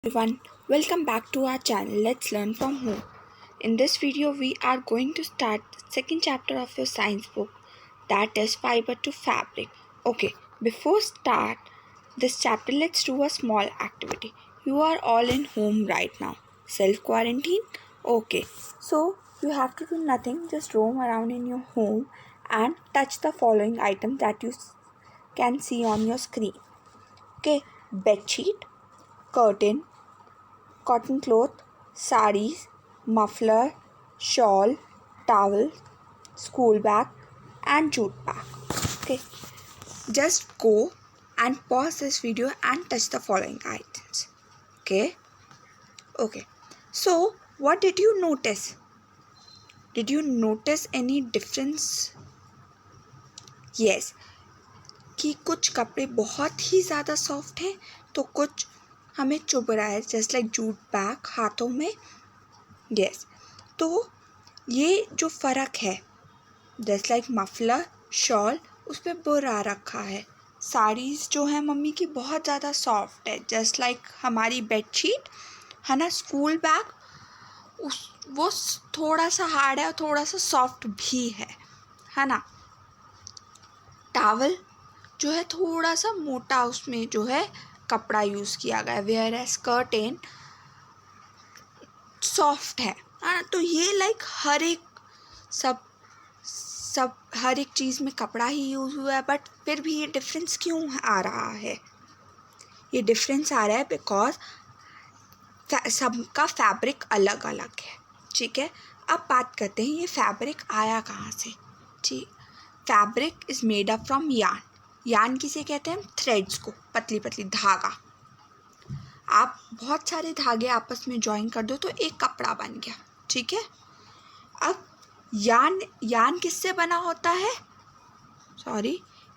Everyone, welcome back to our channel Let's Learn from Home. In this video we are going to start the second chapter of your science book, that is fiber to fabric. Okay, before start this chapter, let's do a small activity. You are all in home right now. Self quarantine? Okay. So you have to do nothing, just roam around in your home and touch the following items that you can see on your screen. Okay, bed sheet, curtain, cotton cloth, sarees, muffler, shawl, towel, school bag, and jute bag. Okay, just go and pause this video and touch the following items. Okay. So, what did you notice? Did you notice any difference? Yes, कि कुछ कपड़े बहुत ही ज़्यादा soft हैं तो कुछ हमें चुभ रहा है, जस्ट लाइक जूट बैग हाथों में. यस, तो ये जो फ़र्क है, जस्ट लाइक मफलर, शॉल, उस पर बुर आ रखा है. साड़ीज़ जो है मम्मी की बहुत ज़्यादा सॉफ्ट है, जस्ट लाइक हमारी बेडशीट है ना. स्कूल बैग वो थोड़ा सा हार्ड है और थोड़ा सा सॉफ्ट भी है ना. टावल जो है थोड़ा सा मोटा, उसमें जो है कपड़ा यूज़ किया गया है, वेयर एज कर्टेन सॉफ्ट है. तो ये लाइक हर एक हर एक चीज़ में कपड़ा ही यूज़ हुआ है, बट फिर भी ये डिफरेंस क्यों आ रहा है? ये डिफरेंस आ रहा है बिकॉज सबका फैब्रिक अलग अलग है. ठीक है, अब बात करते हैं ये फैब्रिक आया कहाँ से. ठीक, fabric is made up from yarn. Yarn किसे कहते हैं? थ्रेड्स को, पतली पतली धागा. आप बहुत सारे धागे आपस में ज्वाइन कर दो तो एक कपड़ा बन गया. ठीक है, अब यार्न किससे बना होता है?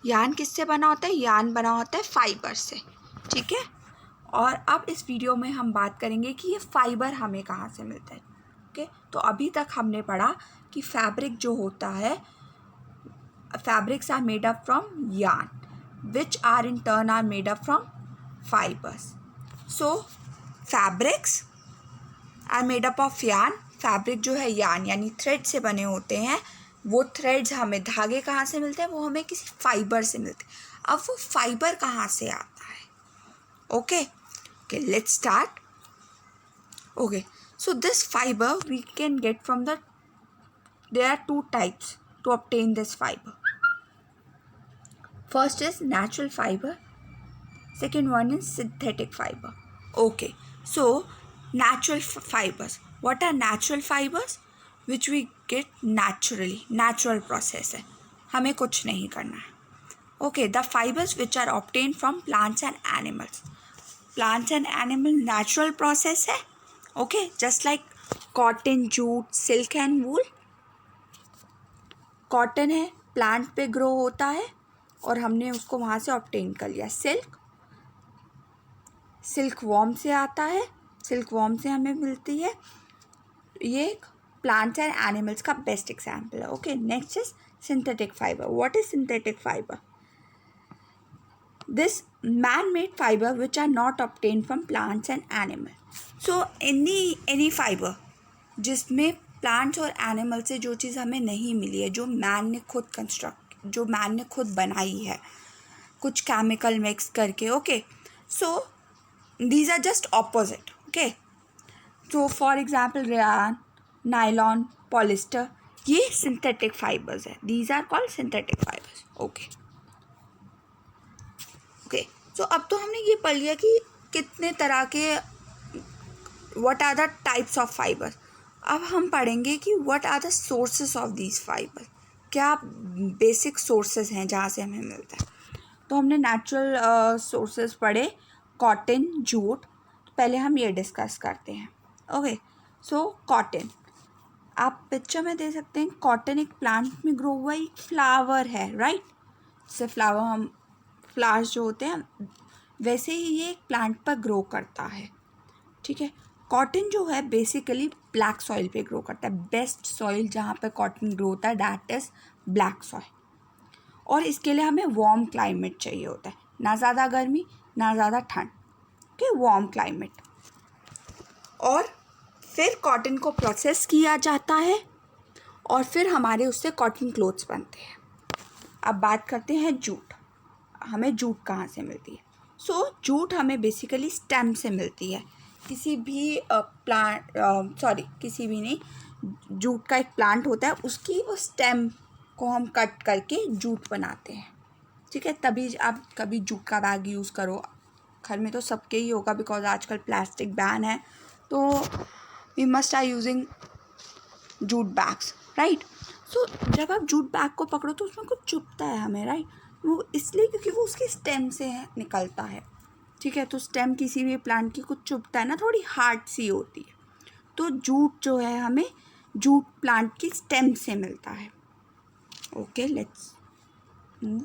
यार्न किससे बना होता है? यार्न बना होता है फाइबर से. ठीक है, और अब इस वीडियो में हम बात करेंगे कि ये फाइबर हमें कहाँ से मिलता है. ओके, तो अभी तक हमने पढ़ा कि फैब्रिक जो होता है, fabrics are made up from yarn which are in turn are made up from fibres. So fabrics are made up of yarn. Fabric जो है यार्न यानी थ्रेड से बने होते हैं. वो थ्रेड्स हमें, धागे कहाँ से मिलते हैं? वो हमें किसी फाइबर से मिलते हैं. अब वो फाइबर कहाँ से आता है? Okay, let's start. Okay, so this fiber we can get from there are two types to obtain this fiber. First is natural fiber, second one is synthetic fiber. Okay, so natural fibers. What are natural fibers? Which we get naturally, natural process है, हमें कुछ नहीं करना है. Okay, the fibers which are obtained from plants and animals. Plants and animal natural process है. Okay, just like cotton, jute, silk and wool. Cotton है, plant पे grow होता है और हमने उसको वहाँ से ऑब्टेन कर लिया. सिल्क वॉर्म से आता है, सिल्क वॉर्म से हमें मिलती है. ये प्लांट्स एंड एनिमल्स का बेस्ट एग्जाम्पल है. Okay, next is synthetic fibre. What is synthetic fibre? This man-made fiber which are not obtained from plants and animals. So any fiber जिसमें प्लांट्स और animal से जो चीज़ हमें नहीं मिली है, जो मैन ने खुद बनाई है, कुछ केमिकल मिक्स करके. Okay, so these are just opposite. Okay, so for example rayon, nylon, polyester, ये सिंथेटिक फाइबर्स है. These are called synthetic fibres. Okay, so अब तो हमने ये पढ़ लिया कि कितने तरह के, what are the types of fibre. अब हम पढ़ेंगे कि what are the sources of these fibre. क्या बेसिक सोर्सेस हैं जहाँ से हमें मिलता है. तो हमने नेचुरल सोर्सेस पढ़े, कॉटन, जूट. पहले हम ये डिस्कस करते हैं. ओके, सो कॉटन आप पिक्चर में दे सकते हैं. कॉटन एक प्लांट में ग्रो हुआ एक फ्लावर है, राइट. जैसे फ्लावर्स जो होते हैं वैसे ही ये एक प्लांट पर ग्रो करता है. ठीक है, कॉटन जो है बेसिकली ब्लैक सॉइल पे ग्रो करता है. बेस्ट सॉइल जहाँ पे कॉटन ग्रो होता है दैट इज़ ब्लैक सॉइल. और इसके लिए हमें वार्म क्लाइमेट चाहिए होता है, ना ज़्यादा गर्मी ना ज़्यादा ठंड. Okay, warm climate. और फिर कॉटन को प्रोसेस किया जाता है और फिर हमारे उससे कॉटन क्लोथ्स बनते हैं। अब बात करते हैं जूट। हमें जूट कहाँ से मिलती है? जूट हमें बेसिकली स्टेम से मिलती है। किसी भी किसी भी नहीं, जूट का एक प्लांट होता है, उसकी वो स्टेम को हम कट करके जूट बनाते हैं, ठीक है। तभी आप कभी जूट का बैग यूज़ करो, घर में तो सबके ही होगा, बिकॉज आजकल प्लास्टिक बैन है, तो we must are using jute bags, right. जब आप जूट बैग को पकड़ो तो उसमें कुछ चुभता है हमें, राइट। वो इसलिए क्योंकि वो उसकी स्टेम से निकलता है, ठीक है। तो स्टेम किसी भी प्लांट की कुछ चुभता है ना, थोड़ी हार्ड सी होती है। तो जूट जो है हमें जूट प्लांट की स्टेम से मिलता है। Okay, let's move.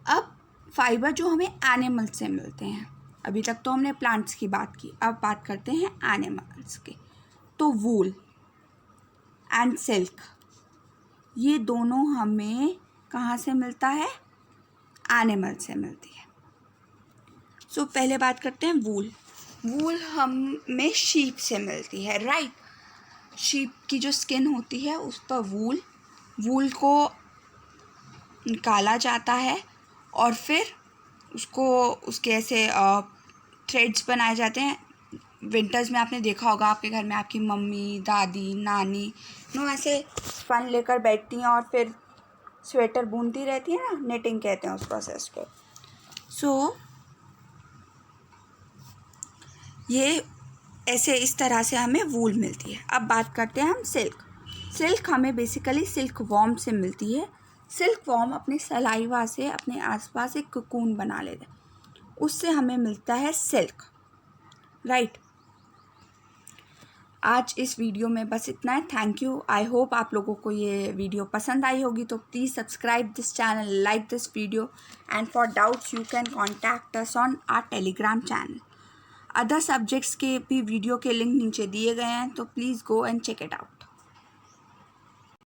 अब फाइबर जो हमें एनिमल से मिलते हैं, अभी तक तो हमने प्लांट्स की बात की, अब बात करते हैं एनिमल्स की। तो वूल एंड सिल्क, ये दोनों हमें कहाँ से मिलता है? एनिमल से मिलती है। पहले बात करते हैं वूल। वूल हमें शीप से मिलती है, राइट। शीप की जो स्किन होती है उस पर वूल को निकाला जाता है और फिर उसके ऐसे थ्रेड्स बनाए जाते हैं। विंटर्स में आपने देखा होगा, आपके घर में आपकी मम्मी, दादी, नानी ऐसे फन लेकर बैठती हैं और फिर स्वेटर बुनती रहती है ना, नेटिंग कहते हैं उस प्रोसेस को। ये ऐसे इस तरह से हमें वूल मिलती है। अब बात करते हैं हम सिल्क हमें बेसिकली सिल्क वॉर्म से मिलती है। सिल्क वॉर्म अपने सलाइवा से अपने आसपास एक कोकून बना लेता है, उससे हमें मिलता है सिल्क, राइट। आज इस वीडियो में बस इतना है। Thank you. आई होप आप लोगों को ये वीडियो पसंद आई होगी, तो please subscribe this channel, like this video, and for doubts you can contact us on our Telegram channel. Other subjects के भी वीडियो के लिंक नीचे दिए गए हैं, तो please go and check it out.